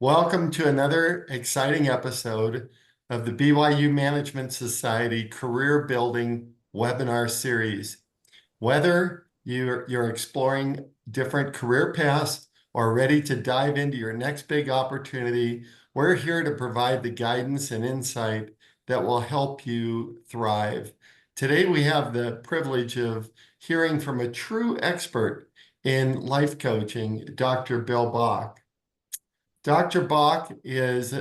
Welcome to another exciting episode of the BYU Management Society Career Building Webinar Series. Whether you're exploring different career paths or ready to dive into your next big opportunity, we're here to provide the guidance and insight that will help you thrive. Today, we have the privilege of hearing from a true expert in life coaching, Dr. Bill Bach. Dr. Bach is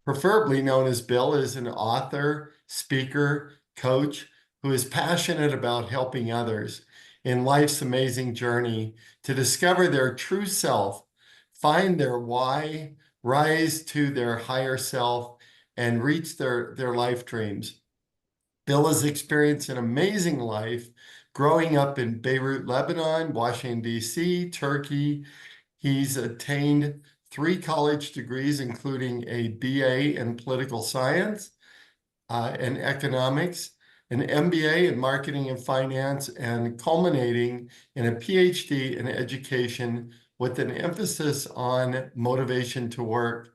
preferably known as Bill, is an author, speaker, coach who is passionate about helping others in life's amazing journey to discover their true self, find their why, rise to their higher self, and reach their life dreams. Bill has experienced an amazing life growing up in Beirut, Lebanon, Washington, D.C., Turkey. He's attained 3 college degrees, including a BA in political science and economics, an MBA in marketing and finance, and culminating in a Ph.D. in education with an emphasis on motivation to work.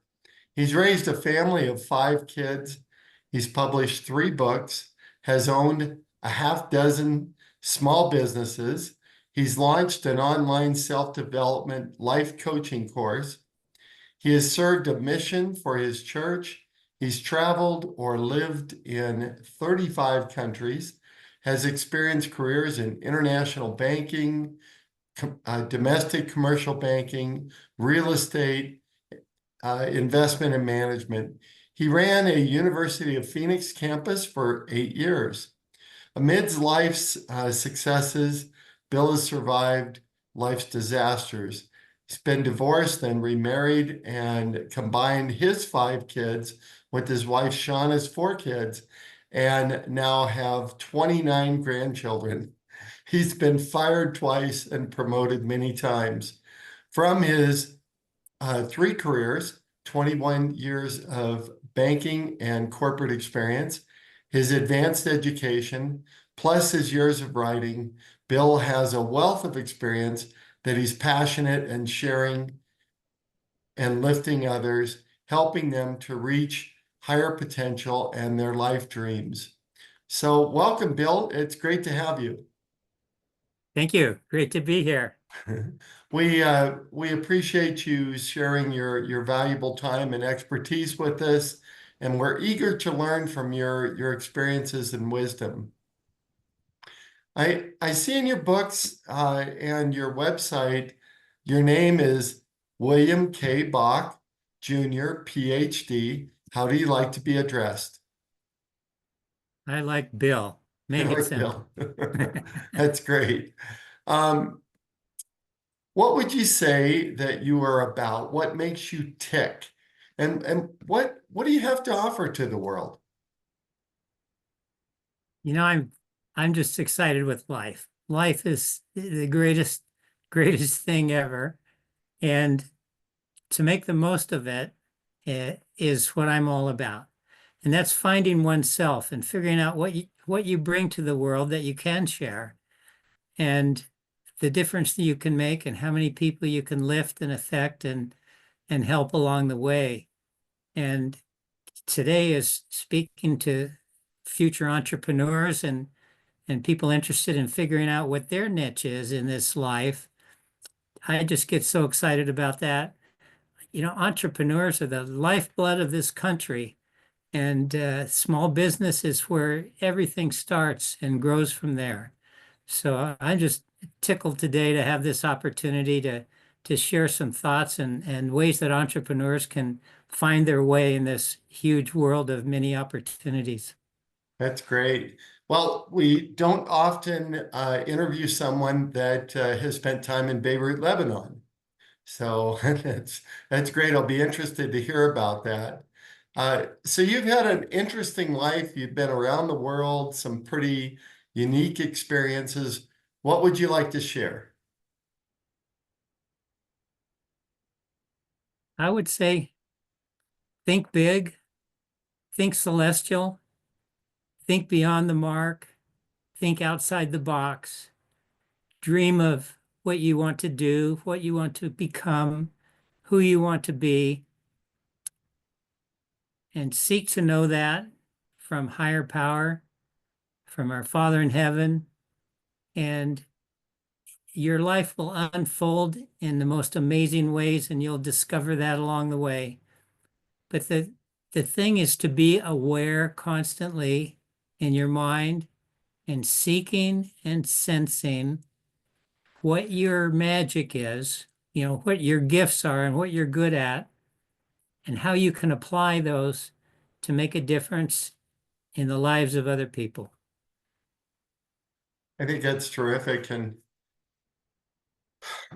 He's raised a family of 5 kids. He's published 3 books, has owned a half dozen small businesses. He's launched an online self-development life coaching course. He has served a mission for his church. He's traveled or lived in 35 countries, has experienced careers in international banking, domestic commercial banking, real estate, investment and management. He ran a University of Phoenix campus for 8 years. Amidst life's successes, Bill has survived life's disasters. He's been divorced, then remarried, and combined his 5 kids with his wife Shauna's 4 kids, and now have 29 grandchildren. He's been fired twice and promoted many times. From his 3 careers, 21 years of banking and corporate experience, his advanced education, plus his years of writing, Bill has a wealth of experience that he's passionate and sharing and lifting others, helping them to reach higher potential and their life dreams. So welcome, Bill. It's great to have you. Thank you. Great to be here. We appreciate you sharing your valuable time and expertise with us, and we're eager to learn from your experiences and wisdom. I see in your books and your website, your name is William K. Bach, Jr., Ph.D. How do you like to be addressed? I like Bill. Make I it like simple. Bill. That's great. What would you say that you are about? What makes you tick? And what do you have to offer to the world? You know, I'm just excited with life. Life is the greatest thing ever. And to make the most of it is what I'm all about. And that's finding oneself and figuring out what you bring to the world that you can share, and the difference that you can make, and how many people you can lift and affect and help along the way. And today is speaking to future entrepreneurs and people interested in figuring out what their niche is in this life. I just get so excited about that. You know, entrepreneurs are the lifeblood of this country, and small business is where everything starts and grows from there. So I'm just tickled today to have this opportunity to share some thoughts and ways that entrepreneurs can find their way in this huge world of many opportunities. That's great. Well, we don't often interview someone that has spent time in Beirut, Lebanon. So that's great. I'll be interested to hear about that. So you've had an interesting life. You've been around the world, some pretty unique experiences. What would you like to share? I would say think big, think celestial, think beyond the mark, think outside the box, dream of what you want to do, what you want to become, who you want to be and seek to know that from higher power, from our Father in heaven, and your life will unfold in the most amazing ways, and you'll discover that along the way. But the thing is to be aware constantly in your mind and seeking and sensing what your magic is, what your gifts are and what you're good at, and how you can apply those to make a difference in the lives of other people. I think that's terrific. And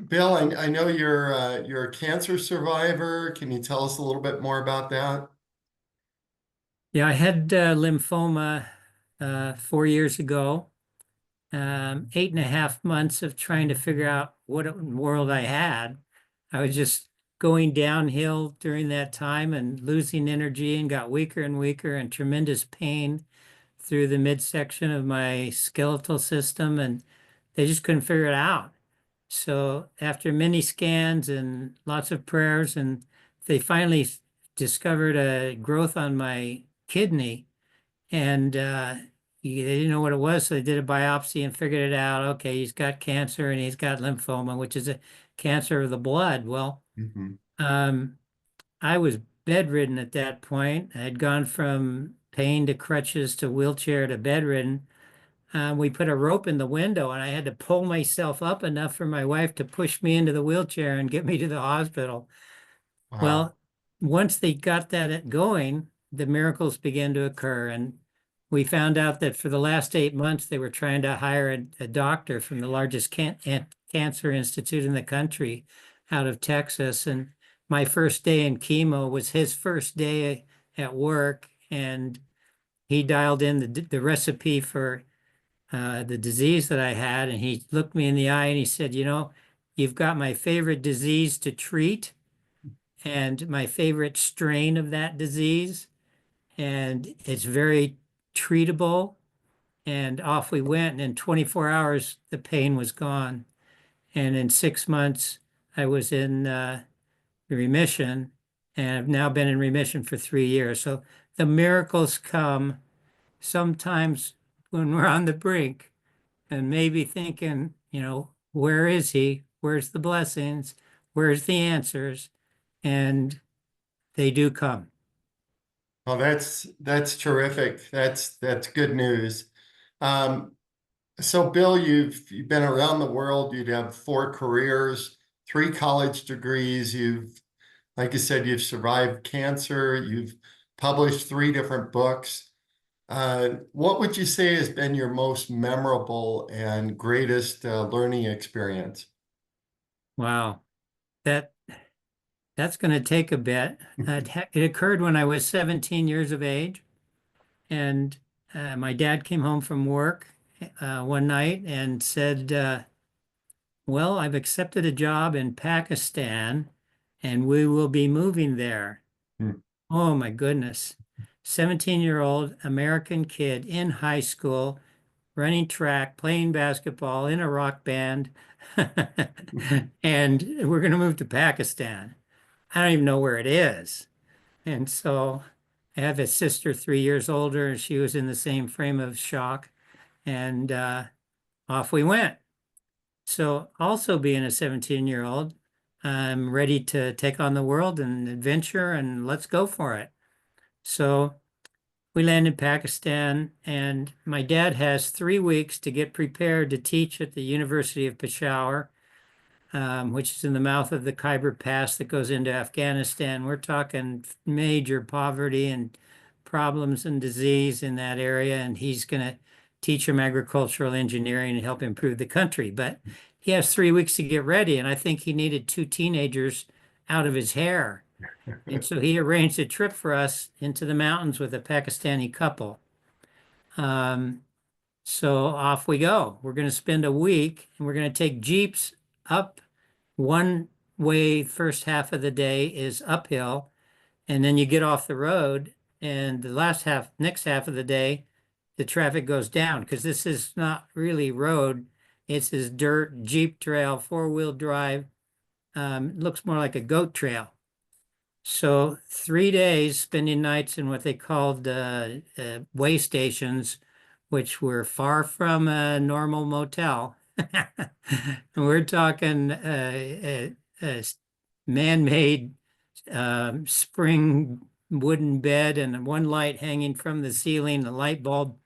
Bill, I know you're a cancer survivor. Can you tell us a little bit more about that? Yeah, I had lymphoma 4 years ago. 8.5 months of trying to figure out what in the world I had. I was just going downhill during that time and losing energy and got weaker and weaker and tremendous pain through the midsection of my skeletal system, and they just couldn't figure it out. So after many scans and lots of prayers, and they finally discovered a growth on my kidney, and they didn't know what it was, so they did a biopsy and figured it out. Okay, he's got cancer and he's got lymphoma, which is a cancer of the blood. Well, Mhm. um, I was bedridden at that point. I had gone from pain to crutches to wheelchair to bedridden. We put a rope in the window, and I had to pull myself up enough for my wife to push me into the wheelchair and get me to the hospital. Wow. Well, once they got that going, the miracles began to occur. And we found out that for the last 8 months, they were trying to hire a doctor from the largest cancer institute in the country out of Texas. And my first day in chemo was his first day at work. And he dialed in the recipe for the disease that I had. And he looked me in the eye and he said, you've got my favorite disease to treat and my favorite strain of that disease. And it's very treatable. And off we went. And in 24 hours, the pain was gone. And in 6 months, I was in remission. And I've now been in remission for 3 years. So the miracles come sometimes when we're on the brink and maybe thinking, where is he? Where's the blessings? Where's the answers? And they do come. Oh, that's terrific. That's good news. Um, so Bill, you've been around the world. You'd have 4 careers, 3 college degrees. Like you said, you've survived cancer. You've published 3 different books. What would you say has been your most memorable and greatest learning experience? Wow. That that's going to take a bit. It occurred when I was 17 years of age, and my dad came home from work one night and said, "Well, I've accepted a job in Pakistan, and we will be moving there." Hmm. Oh my goodness. 17-year-old American kid in high school, running track, playing basketball in a rock band, and we're going to move to Pakistan. I don't even know where it is. And so I have a sister 3 years older, and she was in the same frame of shock. And off we went. So, also being a 17-year-old, I'm ready to take on the world and adventure, and let's go for it. So, we land in Pakistan, and my dad has 3 weeks to get prepared to teach at the University of Peshawar, which is in the mouth of the Khyber Pass that goes into Afghanistan. We're talking major poverty and problems and disease in that area, and he's going to teach him agricultural engineering and help improve the country. But he has 3 weeks to get ready, and I think he needed 2 teenagers out of his hair. And so he arranged a trip for us into the mountains with a Pakistani couple. Um, so off we go. We're going to spend a week and we're going to take jeeps up one way. First half of the day is uphill, and then you get off the road, and the next half of the day, the traffic goes down because this is not really road. It's this dirt Jeep trail, 4-wheel drive, It looks more like a goat trail. So 3 days spending nights in what they called way stations, which were far from a normal motel. And we're talking a man-made spring wooden bed and one light hanging from the ceiling, a light bulb.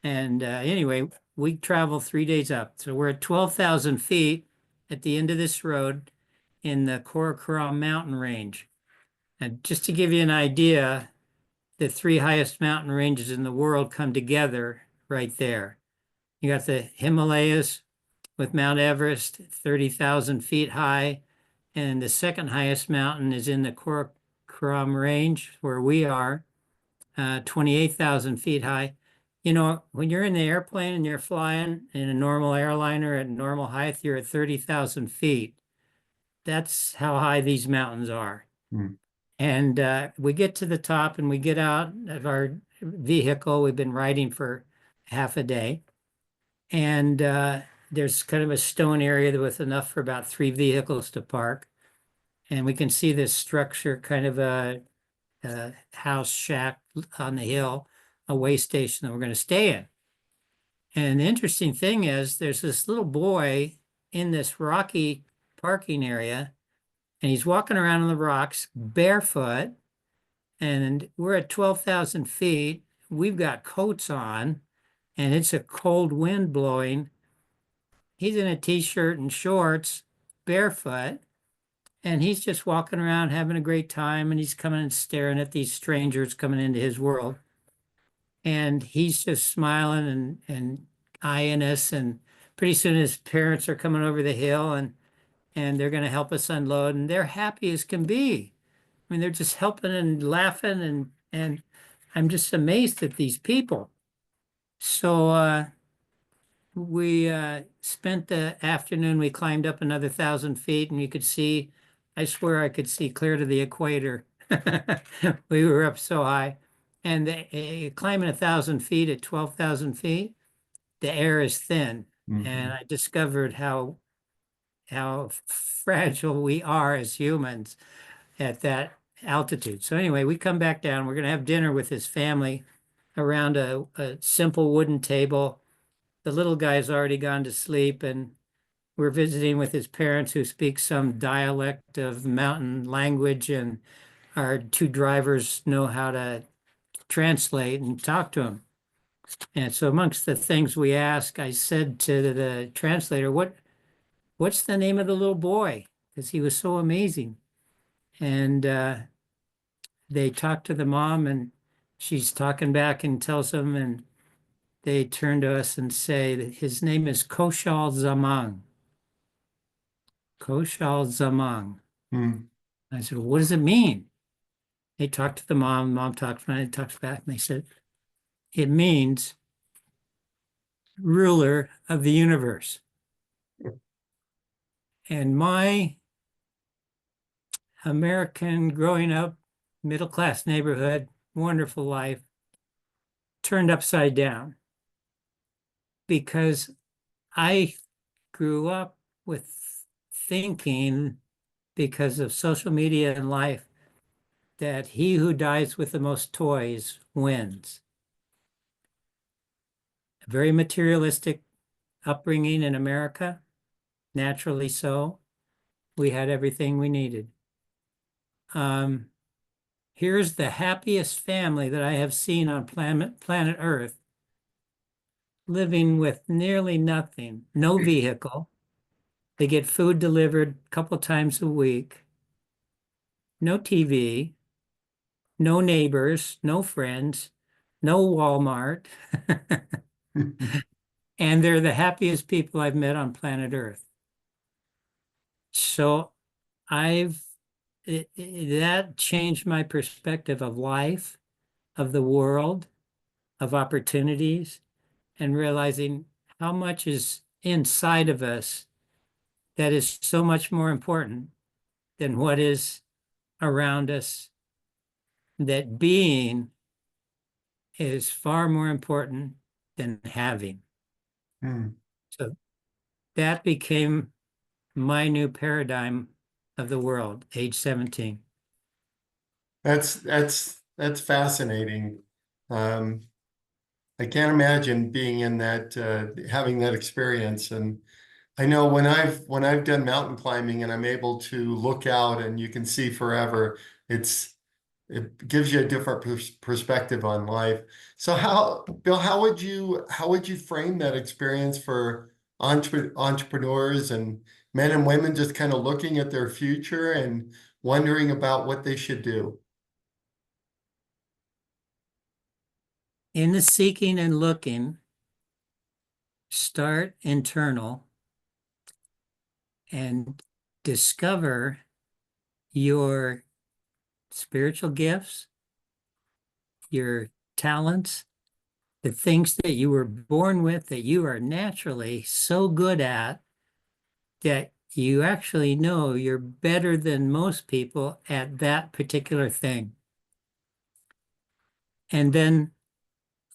And anyway, we travel 3 days up. So we're at 12,000 feet at the end of this road in the Karakoram mountain range. And just to give you an idea, the three highest mountain ranges in the world come together right there. You got the Himalayas with Mount Everest, 30,000 feet high. And the second highest mountain is in the Karakoram range where we are, 28,000 feet high. You know, when you're in the airplane and you're flying in a normal airliner at normal height, you're at 30,000 feet. That's how high these mountains are. Mm. And we get to the top and we get out of our vehicle. We've been riding for half a day. And there's kind of a stone area with enough for about 3 vehicles to park. And we can see this structure, kind of a house shack on the hill, a way station that we're going to stay in. And the interesting thing is there's this little boy in this rocky parking area, and he's walking around on the rocks barefoot. And we're at 12,000 feet. We've got coats on, and it's a cold wind blowing. He's in a t-shirt and shorts, barefoot, and he's just walking around having a great time. And he's coming and staring at these strangers coming into his world. And he's just smiling and eyeing us. And pretty soon his parents are coming over the hill and they're going to help us unload. And they're happy as can be. I mean, they're just helping and laughing, and I'm just amazed at these people. So we spent the afternoon. We climbed up another 1,000 feet, and you could see. I swear I could see clear to the equator. We were up so high, and climbing 1,000 feet at 12,000 feet, the air is thin, and Mhm. I discovered how fragile we are as humans at that altitude. So anyway, we come back down. We're going to have dinner with his family around a simple wooden table. The little guy's already gone to sleep, and we're visiting with his parents who speak some dialect of mountain language, and our two drivers know how to translate and talk to him. And so amongst the things we ask, I said to the translator, what's the name of the little boy? Because he was so amazing. And they talk to the mom, and she's talking back and tells them, and they turn to us and say that his name is Koshal Zamang. Koshal Zamang. Mm. I said, well, what does it mean? They talked to the mom talked to me, talks back, and they said, it means ruler of the universe. And my American growing up, middle class neighborhood, wonderful life, turned upside down because I grew up with thinking, because of social media and life, that he who dies with the most toys wins. A very materialistic upbringing in America, naturally so. We had everything we needed. Um, Here's the happiest family that I have seen on planet Earth, living with nearly nothing, no vehicle. They get food delivered a couple times a week, no TV, no neighbors, no friends, no Walmart, and they're the happiest people I've met on planet Earth. So I've that changed my perspective of life, of the world, of opportunities, and realizing how much is inside of us that is so much more important than what is around us, that being is far more important than having. Mm. So that became my new paradigm of the world, age 17. That's fascinating. Um, I can't imagine being in that, having that experience. And I know when I've done mountain climbing and I'm able to look out and you can see forever, it gives you a different perspective on life. So Bill, how would you frame that experience for entrepreneurs and men and women just kind of looking at their future and wondering about what they should do? In the seeking and looking, start internal and discover your spiritual gifts, your talents, the things that you were born with that you are naturally so good at that you actually know you're better than most people at that particular thing. And then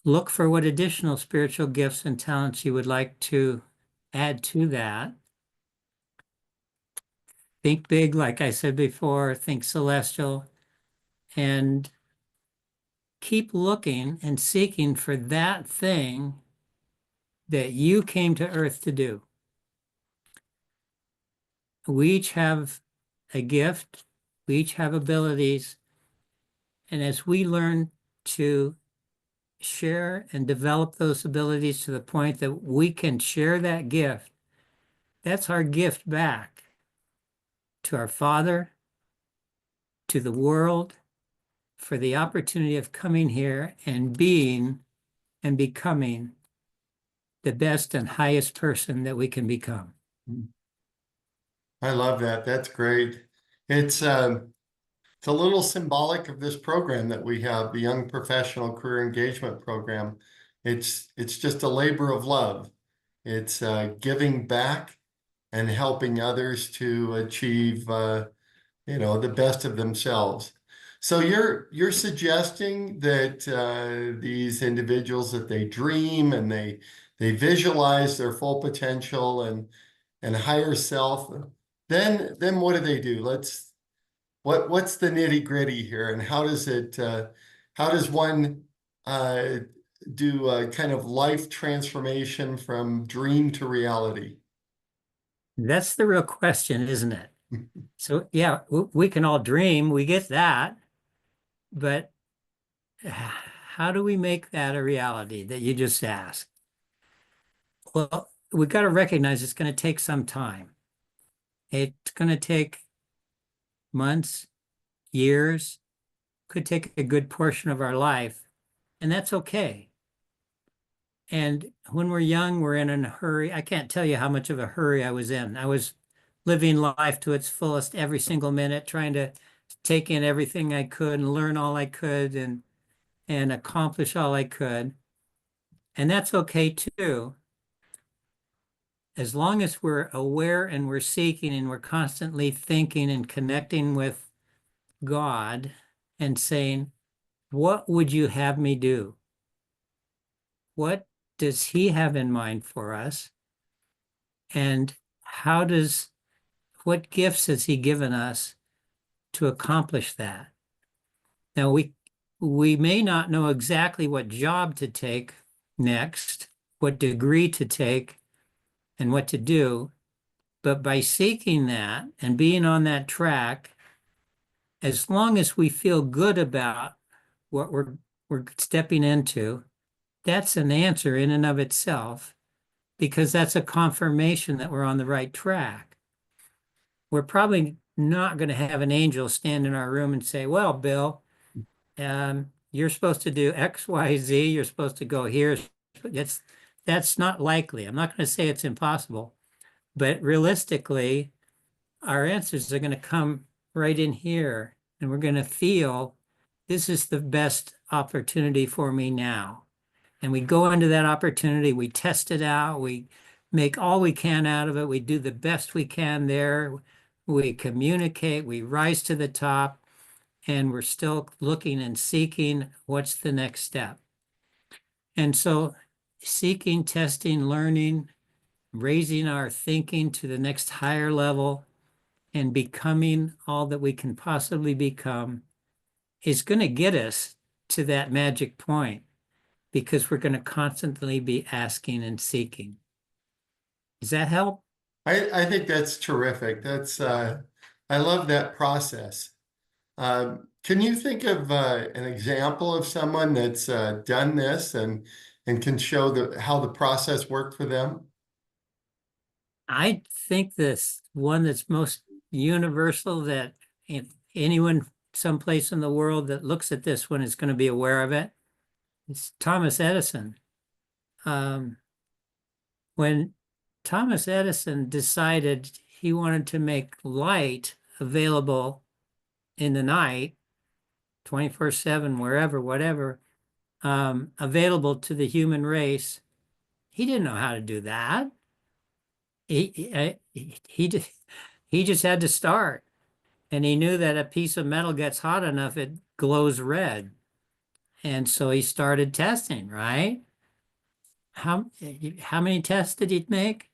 look for what additional spiritual gifts and talents you would like to add to that. Think big, like I said before, think celestial, and keep looking and seeking for that thing that you came to Earth to do. We each have a gift, we each have abilities, and as we learn to share and develop those abilities to the point that we can share that gift, that's our gift back to our Father, to the world, for the opportunity of coming here and being and becoming the best and highest person that we can become. I love that. That's great. It's a little symbolic of this program that we have, the Young Professional Career Engagement Program. It's just a labor of love. It's giving back and helping others to achieve the best of themselves. So you're suggesting that these individuals that they dream and they visualize their full potential and higher self, then what do they do? What's the nitty gritty here, and how does one uh, do a kind of life transformation from dream to reality? That's the real question, isn't it? So, yeah, we can all dream, we get that, but how do we make that a reality that you just asked? Well, we've got to recognize it's going to take some time. It's going to take months, years, could take a good portion of our life, and that's okay. And when we're young, we're in a hurry. I can't tell you how much of a hurry I was in. I was living life to its fullest every single minute, trying to take in everything I could and learn all I could and accomplish all I could. And that's okay too. As long as we're aware and we're seeking and we're constantly thinking and connecting with God and saying, what would you have me do? What does He have in mind for us? And what gifts has He given us to accomplish that? Now, we may not know exactly what job to take next, what degree to take, and what to do, but by seeking that and being on that track, as long as we feel good about what we're stepping into, that's an answer in and of itself, because that's a confirmation that we're on the right track. We're probably not going to have an angel stand in our room and say, well, Bill, you're supposed to do X, Y, Z. You're supposed to go here. That's not likely. I'm not going to say it's impossible, but realistically, our answers are going to come right in here, and we're going to feel this is the best opportunity for me now. And we go into that opportunity, we test it out, we make all we can out of it, we do the best we can there, we communicate, we rise to the top, and we're still looking and seeking what's the next step. And so seeking, testing, learning, raising our thinking to the next higher level, and becoming all that we can possibly become is going to get us to that magic point because we're going to constantly be asking and seeking. Does that help? I think that's terrific. I love that process. Can you think of an example of someone that's done this and can show how the process worked for them? I think this one that's most universal that if anyone someplace in the world that looks at this one is going to be aware of it, it's Thomas Edison. Um, when Thomas Edison decided he wanted to make light available in the night, 24/7, wherever, whatever, available to the human race, he didn't know how to do that. He he just had to start. And he knew that a piece of metal gets hot enough, it glows red. And so he started testing, right? How many tests did he make?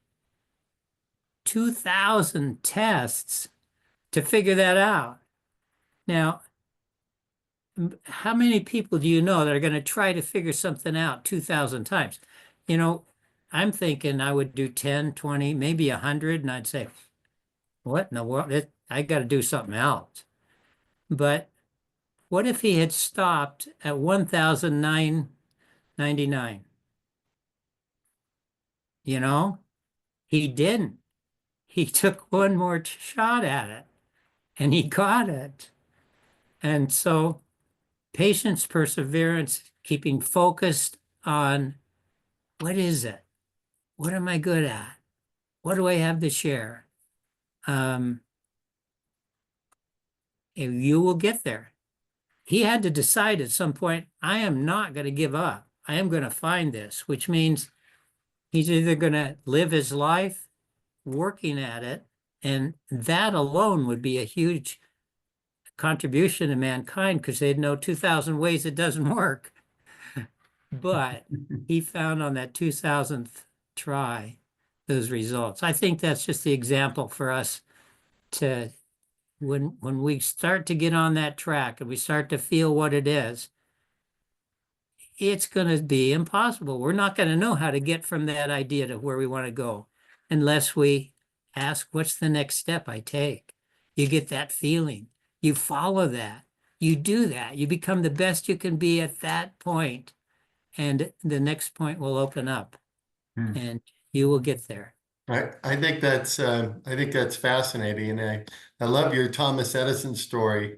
2,000 tests to figure that out. Now, how many people do you know that are going to try to figure something out 2,000 times? You know, I'm thinking I would do 10, 20, maybe 100, and I'd say, what in the world? I got to do something else. But what if he had stopped at 1,999? You know, he didn't. He took one more shot at it and he got it. And so patience, perseverance, keeping focused on what is it? What am I good at? What do I have to share? Um, you will get there. He had to decide at some point, I am not going to give up. I am going to find this, which means he's either going to live his life working at it, and that alone would be a huge contribution to mankind because they'd know 2,000 ways it doesn't work. But he found on that 2,000th try those results. I think that's just the example for us to when we start to get on that track and we start to feel what it is, it's going to be impossible. We're not going to know how to get from that idea to where we want to go unless we ask, what's the next step I take? You get that feeling. You follow that. You do that. You become the best you can be at that point, and the next point will open up Hmm. and you will get there. I think that's fascinating, and I love your Thomas Edison story.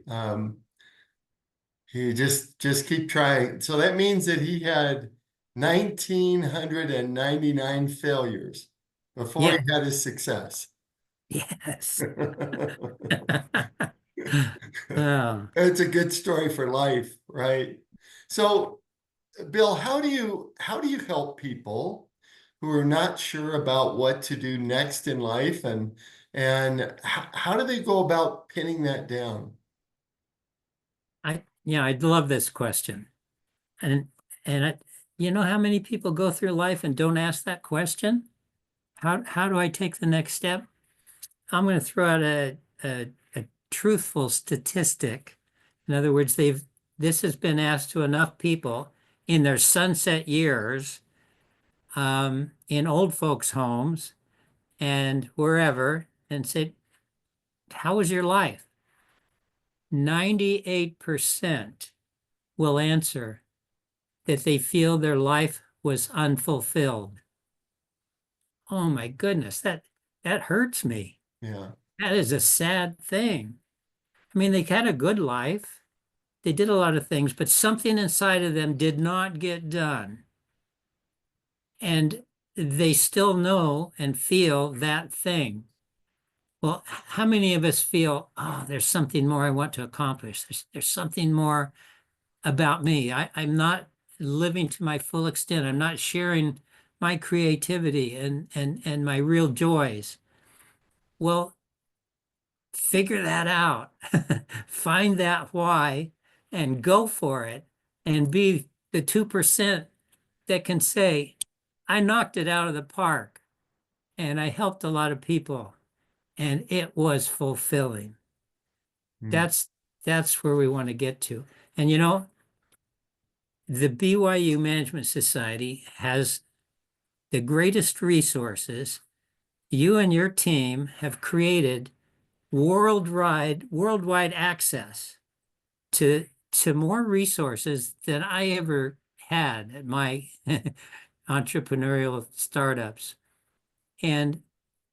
You just keep trying. So that means that he had 1,999 failures before he Yeah. had his success. Yes. Oh. It's a good story for life, right? So, Bill, how do you help people who are not sure about what to do next in life, and how do they go about pinning that down? I love this question. And you know how many people go through life and don't ask that question? How do I take the next step? I'm going to throw out a truthful statistic. In other words, this has been asked to enough people in their sunset years, in old folks' homes and wherever, and said, how was your life? 98% will answer that they feel their life was unfulfilled. Oh my goodness, that hurts me. Yeah. That is a sad thing. I mean, they had a good life. They did a lot of things, but something inside of them did not get done. And they still know and feel that thing. Well, how many of us feel, oh, there's something more I want to accomplish? There's something more about me. I'm not living to my full extent. I'm not sharing my creativity and my real joys. Well, figure that out. Find that why and go for it and be the 2% that can say, I knocked it out of the park and I helped a lot of people. and it was fulfilling. Mm. That's where we want to get to. And you know, the BYU Management Society has the greatest resources. You and your team have created worldwide access to more resources than I ever had at my entrepreneurial startups. And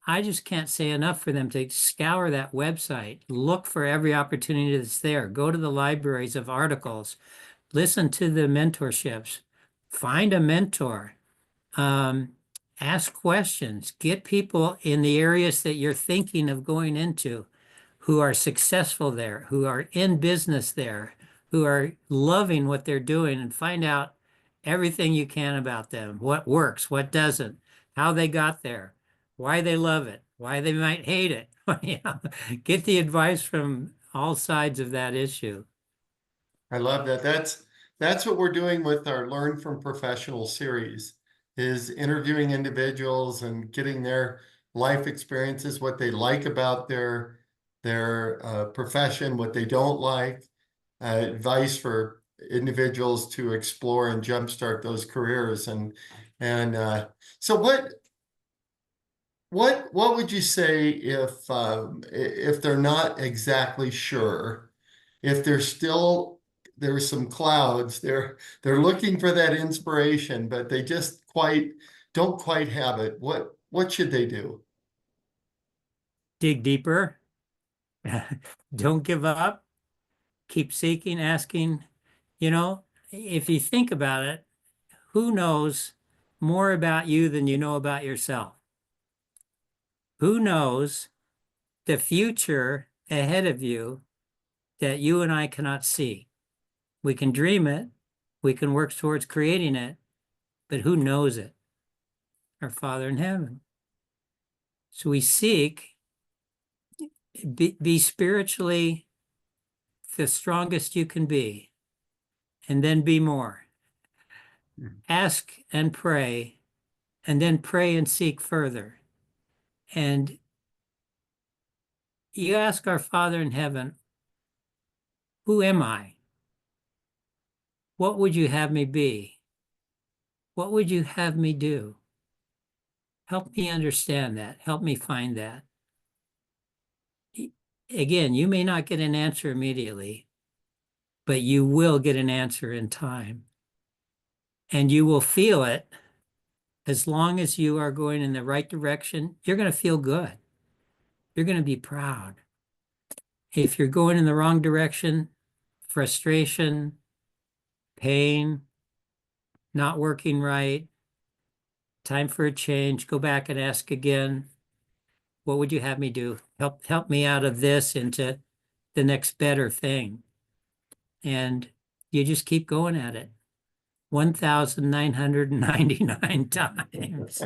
I just can't say enough for them to scour that website, look for every opportunity that's there, go to the libraries of articles, listen to the mentorships, find a mentor, um, ask questions, get people in the areas that you're thinking of going into who are successful there, who are in business there, who are loving what they're doing, and find out everything you can about them, what works, what doesn't, how they got there, why they love it, why they might hate it. You know, get the advice from all sides of that issue. I love that. That's what we're doing with our Learn from Professional series, is interviewing individuals and getting their life experiences, what they like about their profession, what they don't like, advice for individuals to explore and jumpstart those careers. And so what would you say if they're not exactly sure, if they're still there's some clouds, they're looking for that inspiration, but they just don't quite have it. What should they do? Dig deeper. Don't give up. Keep seeking, asking. You know, if you think about it, who knows more about you than you know about yourself? Who knows the future ahead of you that you and I cannot see? We can dream it, we can work towards creating it, but who knows it? Our Father in heaven. So we seek, be spiritually the strongest you can be, and then be more. Ask and pray, and then pray and seek further. And you ask our Father in heaven, who am I? What would you have me be? What would you have me do? Help me understand that. Help me find that. Again, you may not get an answer immediately, but you will get an answer in time. And you will feel it as long as you are going in the right direction. You're going to feel good. You're going to be proud. If you're going in the wrong direction, frustration, pain, not working right, time for a change, go back and ask again, what would you have me do? Help me out of this into the next better thing. And you just keep going at it. 1,999 times.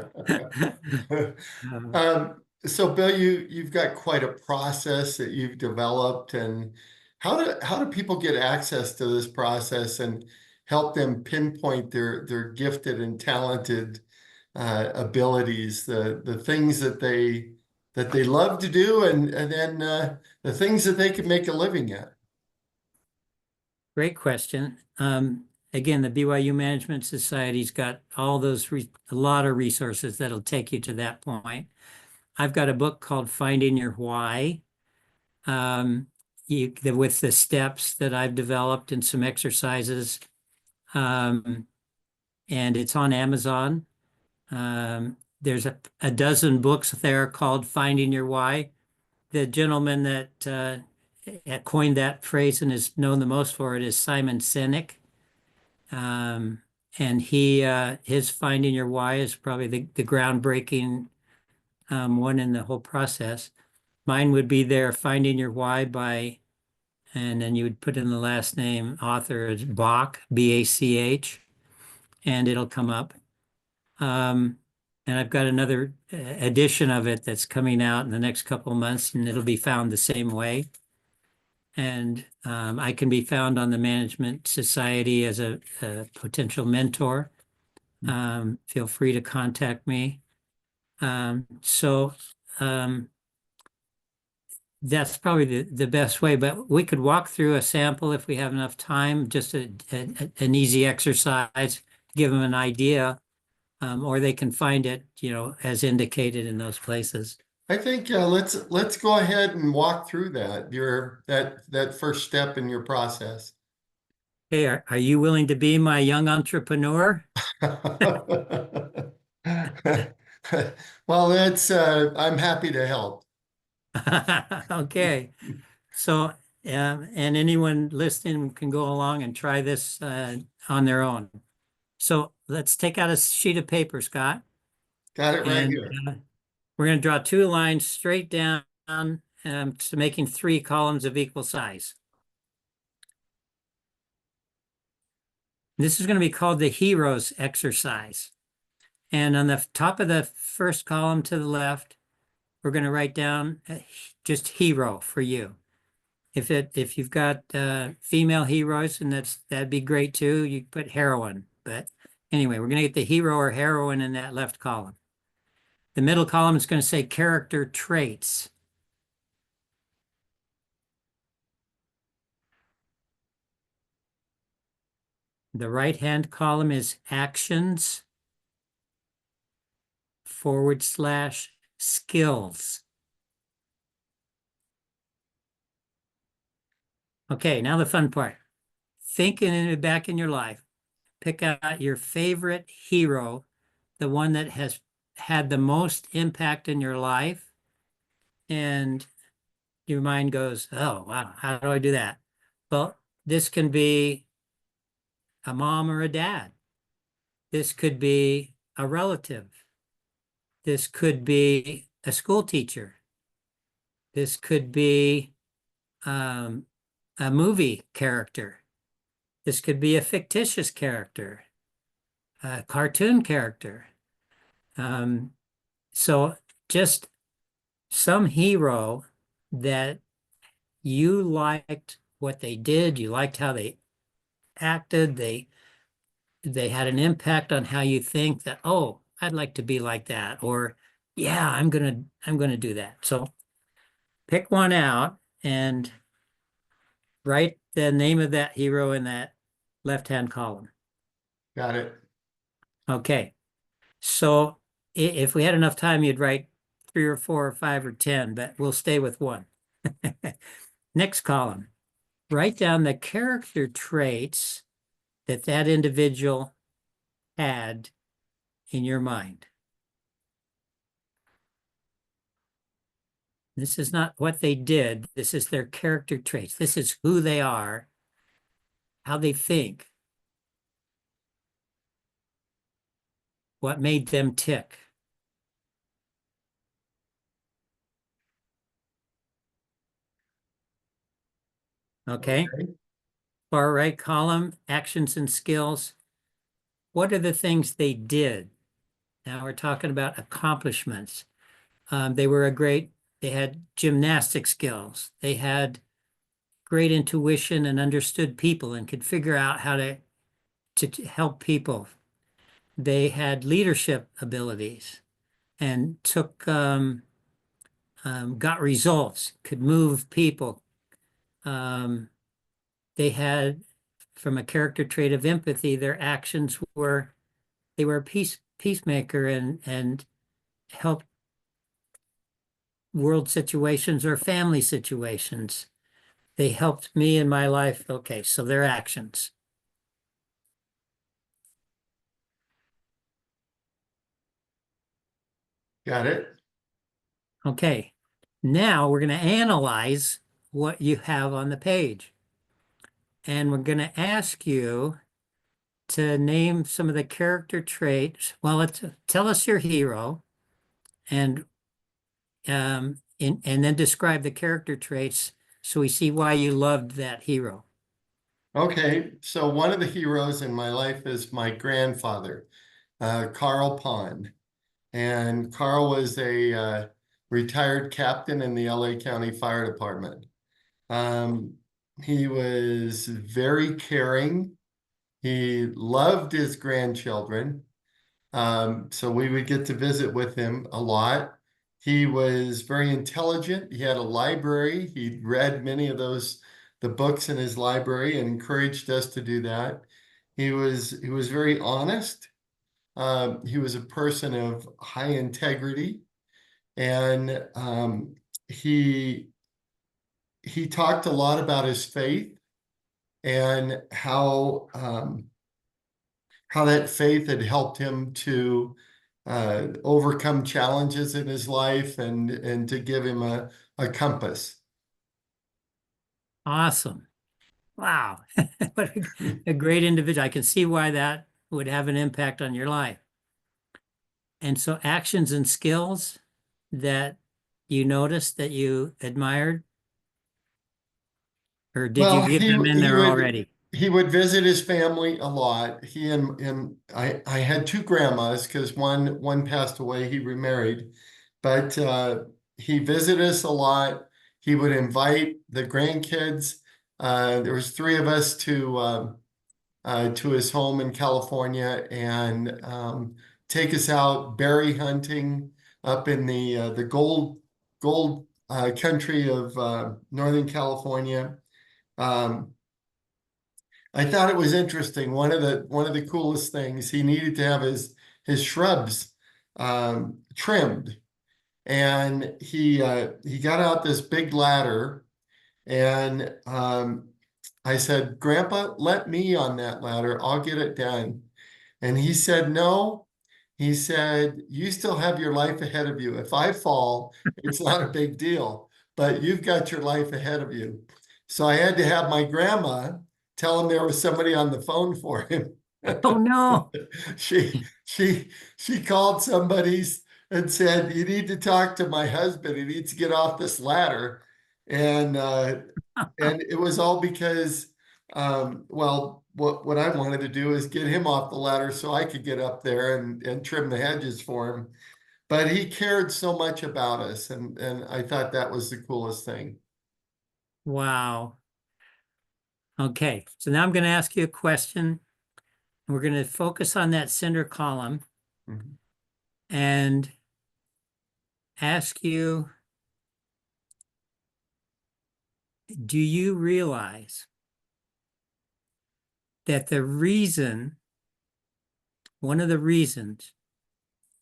So Bill, you've got quite a process that you've developed, and how do people get access to this process and help them pinpoint their gifted and talented abilities, the things that they love to do, and then the things that they can make a living at? Great question. Again, the BYU Management Society's got all those, a lot of resources that'll take you to that point. I've got a book called Finding Your Why, with the steps that I've developed and some exercises. And it's on Amazon. There's a dozen books there called Finding Your Why. The gentleman that coined that phrase and is known the most for it is Simon Sinek. And his Finding Your Why is probably the groundbreaking one in the whole process. Mine would be there, Finding Your Why by, and then you would put in the last name, author is Bach, B-A-C-H, and it'll come up. And I've got another edition of it that's coming out in the next couple of months, and it'll be found the same way. And I can be found on the Management Society as a potential mentor. Feel free to contact me. So That's probably the best way, but we could walk through a sample if we have enough time, just an easy exercise, give them an idea, or they can find it, as indicated in those places. I think let's go ahead and walk through that first step in your process. Hey, are you willing to be my young entrepreneur? Well, I'm happy to help. Okay. So, and anyone listening can go along and try this on their own. So let's take out a sheet of paper, Scott, Got it right and here. we're going to draw two lines straight down, to making three columns of equal size. This is going to be called the heroes exercise. And on the top of the first column to the left, we're going to write down just hero for you. If you've got female heroes, and that'd be great too, you put heroine. But anyway, we're going to get the hero or heroine in that left column. The middle column is going to say character traits. The right-hand column is actions / skills. Okay, now the fun part. Thinking back in your life, pick out your favorite hero, the one that has had the most impact in your life, and your mind goes, oh, wow, how do I do that? Well, this can be a mom or a dad. This could be a relative. This could be a school teacher. This could be um, a movie character. This could be a fictitious character, a cartoon character. Um, so just some hero that you liked what they did, you liked how they acted, they had an impact on how you think that, oh, I'd like to be like that, or yeah, I'm gonna do that. So pick one out and write the name of that hero in that left-hand column. Got it. Okay. So if we had enough time, you'd write 3 or 4 or 5 or 10, but we'll stay with one. Next column, write down the character traits that individual had in your mind. This is not what they did. This is their character traits. This is who they are, how they think, what made them tick. Okay. Okay. Far right column, actions and skills. What are the things they did? Now we're talking about accomplishments. They had gymnastic skills. They had great intuition and understood people and could figure out how to help people. They had leadership abilities and got results, could move people. Um, they had, from a character trait of empathy, their actions they were a peacemaker and helped world situations or family situations. They helped me in my life. Okay, so their actions. Got it. Okay, now we're going to analyze what you have on the page. And we're going to ask you to name some of the character traits. Well, tell us your hero and and then describe the character traits so we see why you loved that hero. Okay. So one of the heroes in my life is my grandfather, Carl Pond. And Carl was a retired captain in the LA County Fire Department. Um, he was very caring. He loved his grandchildren. So we would get to visit with him a lot. He was very intelligent. He had a library. He'd read many of the books in his library and encouraged us to do that. He was very honest. He was a person of high integrity, and he he talked a lot about his faith and how that faith had helped him to overcome challenges in his life and to give him a compass. Awesome. Wow. What a great individual. I can see why that would have an impact on your life. And so actions and skills that you noticed that you admired, or did you Well, give he them in he there would already? he would visit his family a lot. He and I had two grandmas because one passed away. He remarried, but he visited us a lot. He would invite the grandkids. There was three of us to his home in California and take us out berry hunting up in the gold country of Northern California. Um, I thought it was interesting. One of the coolest things, he needed to have his shrubs trimmed, and he got out this big ladder, and I said, "Grandpa, let me on that ladder. I'll get it done." And he said, "No." He said, "You still have your life ahead of you. If I fall, it's not a big deal, but you've got your life ahead of you." So I had to have my grandma tell him there was somebody on the phone for him. Oh, no. She she called somebody's and said, "You need to talk to my husband. He needs to get off this ladder." And and it was all because, well, what I wanted to do is get him off the ladder so I could get up there and trim the hedges for him. But he cared so much about us, and I thought that was the coolest thing. Wow. Okay. So now I'm going to ask you a question. We're going to focus on that center column Mhm. and ask you, do you realize that one of the reasons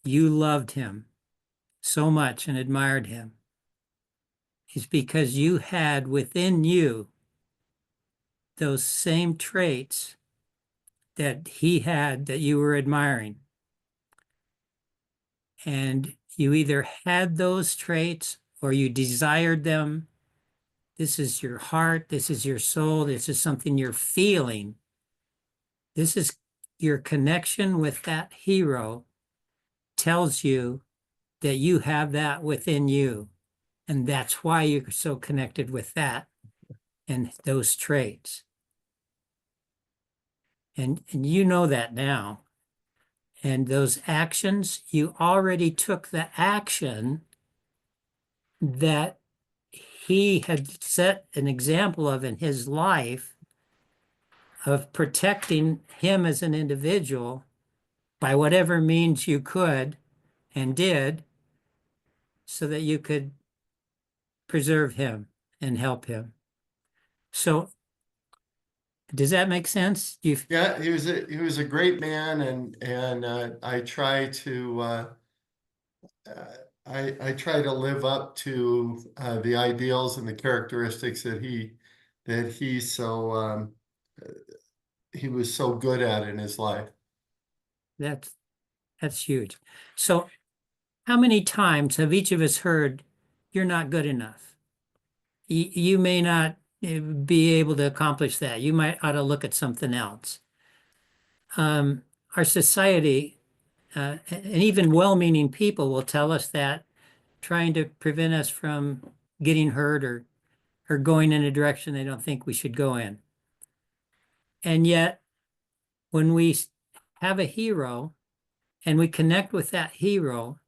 you loved him so much and admired him is because you had within you those same traits that he had that you were admiring. And you either had those traits or you desired them. This is your heart. This is your soul. This is something you're feeling. This is your connection with that hero tells you that you have that within you. And that's why you're so connected with that and those traits. And you know that now. And those actions, you already took the action that he had set an example of in his life of protecting him as an individual by whatever means you could and did so that you could preserve him and help him. So does that make sense? You Yeah, he was a great man, and I try to I try to live up to the ideals and the characteristics that he was so good at in his life. that's that's huge. So how many times have each of us heard you're not good enough? You may not be able to accomplish that. You might ought to look at something else. Um, our society, and even well-meaning people will tell us that, trying to prevent us from getting hurt or going in a direction they don't think we should go in. And yet, when we have a hero and we connect with that hero,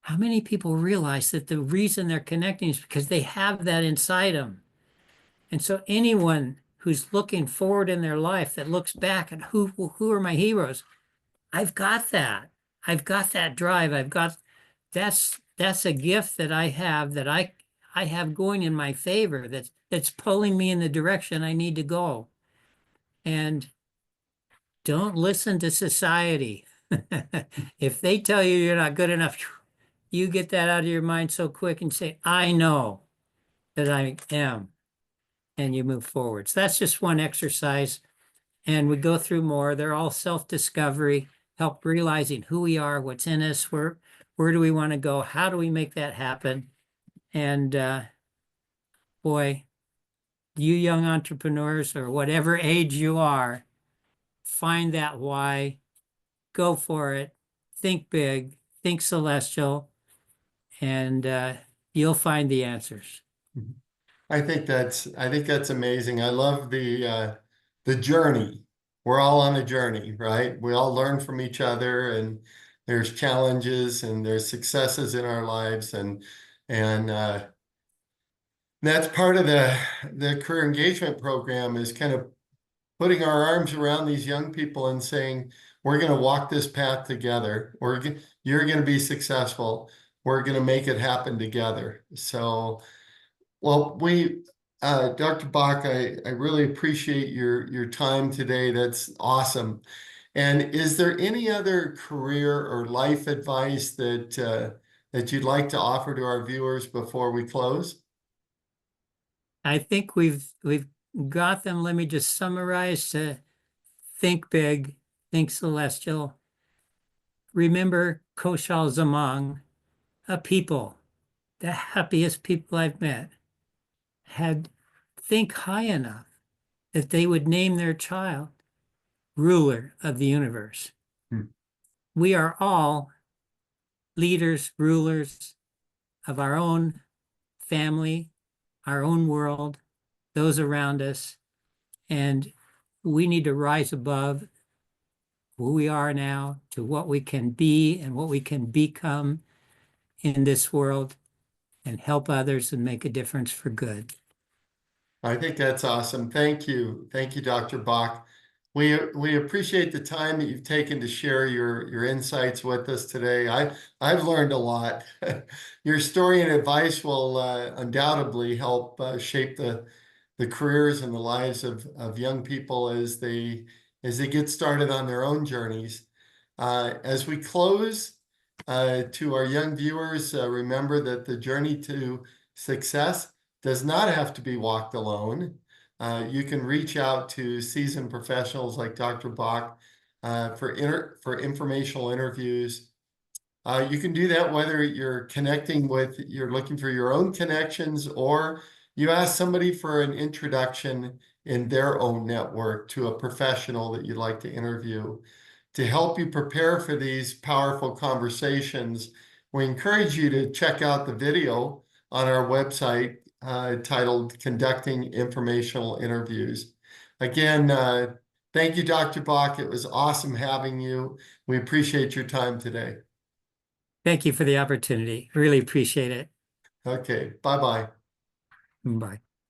how many people realize that the reason they're connecting is because they have that inside them? And so anyone who's looking forward in their life that looks back at who are my heroes, I've got that. I've got that drive. I've got that's a gift that I have that I have going in my favor that's pulling me in the direction I need to go. And don't listen to society. If they tell you you're not good enough, you get that out of your mind so quick and say, I know that I am, and you move forward. So that's just one exercise. And we go through more. They're all self-discovery, help realizing who we are, what's in us, where do we want to go, how do we make that happen? And boy, you young entrepreneurs or whatever age you are, find that why, go for it, think big, think celestial, and you'll find the answers. I think that's amazing. I love the journey. We're all on a journey, right? We all learn from each other, and there's challenges and there's successes in our lives, and that's part of the career engagement program is kind of putting our arms around these young people and saying, we're going to walk this path together. You're going to be successful. We're going to make it happen together. So, well, Dr. Bach, I really appreciate your time today. That's awesome. And is there any other career or life advice that you'd like to offer to our viewers before we close? I think we've got them. Let me just summarize. Think big, think celestial. Remember Koshal Zamang, a people, the happiest people I've met, had think high enough that they would name their child ruler of the universe. Hmm. We are all leaders, rulers of our own family, our own world, those around us, and we need to rise above who we are now to what we can be and what we can become in this world and help others and make a difference for good. I think that's awesome. Thank you. Thank you, Dr. Bach. We appreciate the time that you've taken to share your insights with us today. I've learned a lot. Your story and advice will undoubtedly help shape the careers and the lives of young people as they get started on their own journeys. As we close, to our young viewers, remember that the journey to success does not have to be walked alone. You can reach out to seasoned professionals like Dr. Bach for informational interviews. You can do that whether you're looking for your own connections, or you ask somebody for an introduction in their own network to a professional that you'd like to interview. To help you prepare for these powerful conversations, we encourage you to check out the video on our website titled Conducting Informational Interviews. Again, thank you, Dr. Bach. It was awesome having you. We appreciate your time today. Thank you for the opportunity. Really appreciate it. Okay, bye-bye. Bye.